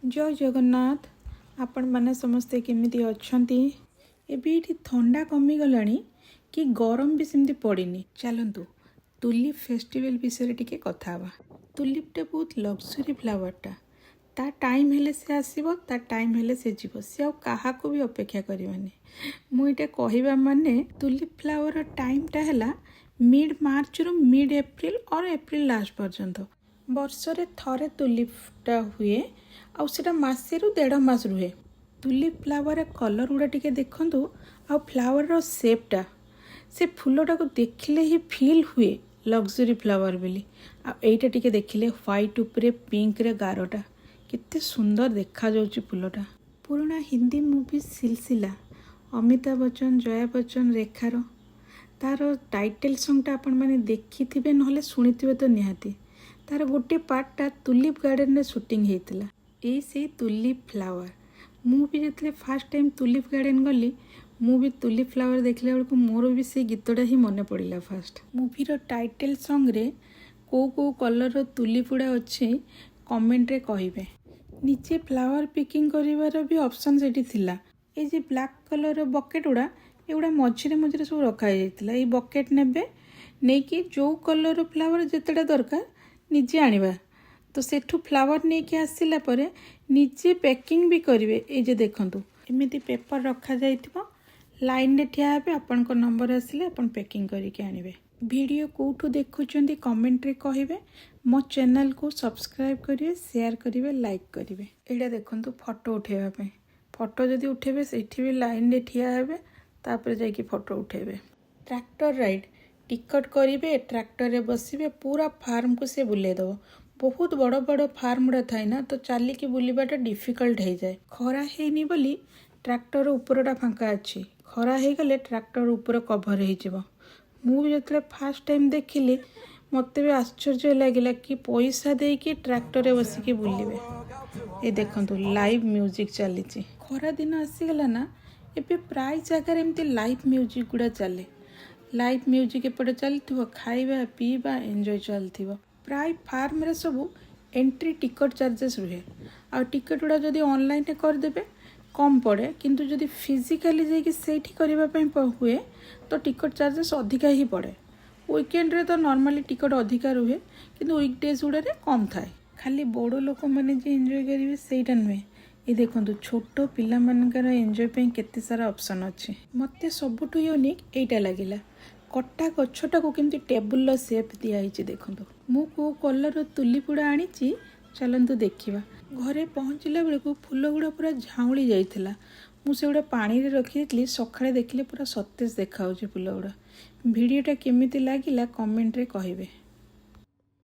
जय जगन्नाथ। आपण माने समस्ते केमिति अछंती? एबे ये थंडा कमी गलानी कि गरम भी सेमती पड़नी। चलतु तुलिप फेस्टिवल विषय टिके कथा हवा। तुलिपटा बहुत लग्जरी फ्लावरटा। ता टाइम हेले से आसीबो, ता टाइम हेले से जीवो। से आउ काहाको भी अपेक्षा करिवानी। मु इटा कहिबा माने तुलिप फ्लावर टाइमटा हैला मिड मार्च रु मिड एप्रिल और एप्रिल लास्ट पर्यंत। वर्षरे थरे तुलिपटा हुए आउ सेटा मासे रु 1.5 मास रुहे। तुलिप फ्लावर कलर गुड़ा टिके देखंतु आउ फ्लावर रो शेपटा से फूलटा को देखले ही फील हुए लग्जरी फ्लावर बोली। आ एटा टिके देखिले व्हाइट उपरे पिंक रे गारोटा केते सुंदर देखा जाउची फूलटा। पुराना हिंदी मूवी सिलसिला अमिताभ बच्चन, जया बच्चन, रेखार तार टाइटल सॉन्गटा आपण माने देखिथिबे नहले सुनिथिबे तो निहाती। तार गोटे पार्टटा तुलिप गार्डन रे शूटिंग हेतिला। ए से तुलिप फ्लावर मु भी जेतले फर्स्ट टाइम तुलिप गार्डन गली मु भी तुलिप फ्लावर देखले बेलको मोर भी से गीतटा ही मने पड़िला। फास्ट मूवी रो टाइटल सॉन्ग रे को कलर रो तुलिप गुड़ा अच्छे कमेंट रे कहिबे। नीचे फ्लावर पिकिंग करिवार भी ऑप्शन सेठी थिला। ए जे ब्लैक कलर रो बकेट गुड़ा एगुड़ा मझिरे मझिरे सब रखा जाइतिला। ए बकेट नेबे नेकी जो कलर रो फ्लावर जेतेटा दरकार निजे आनिबा। तो सेठू फ्लावर नहीं कि आसिला परे निजे पैकिंग भी करेंगे। ये जे देखंतु एमिति पेपर रखा जाइथिबो। लाइन रे ठिया हेबे, आपन को नंबर आसिले आपन पैकिंग करके आनिबे। वीडियो कोठू देखुचंदी कमेंट रे कहिबे। मो चैनल को सब्सक्राइब करिवे, शेयर करिवे, लाइक करिवे। एडा देखंतु फोटो उठेबा पे। फोटो जदी उठेबे सेठी भी लाइन रे ठिया हेबे, तापर जाई कि फोटो उठेबे। ट्रैक्टर राइड टिकट करिवे, ट्रैक्टर रे बसिबे, पूरा फार्म को से बुले दबो। बहुत बड़ बड़ फार्म गुड़ा थाए ना, तो चलिकी बुलवाटा डिफिकल्ट हो जाए। खरा हैनी बोली ट्रैक्टर उपरटा फांका अच्छी। खरा हो गले ट्रैक्टर ऊपर कभर हो। मु जो फास्ट टाइम देखिली मत भी आश्चर्य लगिला कि पैसा दे कि ट्रैक्टर रे बसिकी बुलिबे। ये देखंतु लाइव म्यूजिक चली। खरा दिन आसीगला ना, एबे प्राय जगह एमती लाइव म्यूजिक गुड़ा चले। लाइव म्यूजिक एपटे चलथिबो, खाइबा पीबा एंजॉय चलथिबो। प्राय फार्म रे सबू एंट्री टिकट चार्जेस रुहे। आ टिकट गुड़ा जदि ऑनलाइन करदेबे कम पड़े, किंतु जदि फिजिकली जाइए सेठी करबा पई हुए तो टिकट चार्जेस अधिका ही पड़े। वीकेंड रे तो नॉर्मली टिकट अधिका रुहे, किंतु वीकडेज गुड़ा रे कम थाए। खाली बड़ लोक मैंने जे एंजॉय करेंगे सेटा नुहे। ये देखो छोट पिला मानकर एंजॉय पे केते सारा ऑप्शन अच्छे। मते सबुठु यूनिक एटा लागिला। कटा गछटा को केमती टेबुल सेप दिखाई देखो। मु को कलर तुलिप गुड़ा आनी चलतु देखा। घरे पहुँचला बेलू फूल गुड़ा पूरा झाउली जाइथिला। मु से गुड़ा पानी रे रखी सकाळे देखिले पूरा सतेज देखा फूल गुड़ा। वीडियोटा केमिति लागिला कमेंट रे कहिबे।